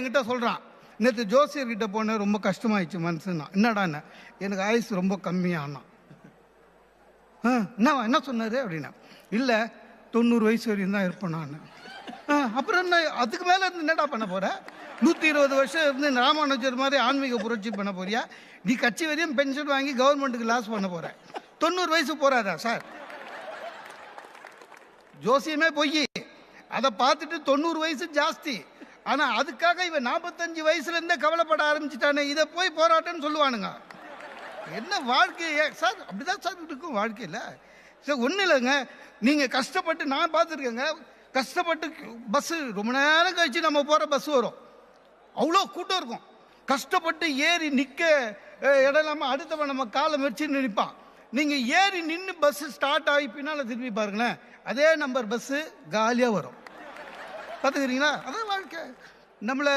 என்கிட்ட சொல்கிறான், நேற்று ஜோசியர்கிட்ட போனேன், ரொம்ப கஷ்டமாயிடுச்சு மனசுன்னா. என்னடாண்ணே, எனக்கு ஆயுசு ரொம்ப கம்மியானா. என்ன சொன்னார் அப்படின்னா, இல்லை 90 வயசு வரையும் தான் இருப்பேன் நான். அப்புறம் என்ன, அதுக்கு மேலே இருந்து என்னடா பண்ண போகிற? 120 வருஷம் இருந்து ராமானுஜர் மாதிரி ஆன்மீக புரட்சி பண்ண போறியா? நீ கட்சி வரையும் பென்ஷன் வாங்கி கவர்மெண்ட்டுக்கு லாஸ் பண்ண போற. 90 வயசு போறாரா சார்? ஜோசியமே பொய். அதை பார்த்துட்டு 90 வயசு ஜாஸ்தி. ஆனா அதுக்காக இவன் 45 வயசுல இருந்தே கவலைப்பட ஆரம்பிச்சுட்டானே, இதை போய் போராட்டம்னு சொல்லுவானுங்க. என்ன வாழ்க்கை சார்? அப்படிதான் சார் இருக்கும் வாழ்க்கையில். சார் ஒன்றும் இல்லைங்க, நீங்கள் கஷ்டப்பட்டு, நான் பார்த்துருக்கேங்க, கஷ்டப்பட்டு பஸ்ஸு ரொம்ப நேரம் கழிச்சு நம்ம போகிற பஸ் வரும், அவ்வளோ கூட்டம் இருக்கும். கஷ்டப்பட்டு ஏறி நிற்க இடம் இல்லாமல் அடுத்தவன் நம்ம காலை வச்சுன்னு நிற்பான். நீங்கள் ஏறி நின்று பஸ்ஸு ஸ்டார்ட் ஆகி பின்னால் திரும்பி பாருங்களேன், அதே நம்பர் பஸ்ஸு காலியாக வரும். பார்த்துக்கிறீங்களா? அதான் வாழ்க்கை. நம்மளை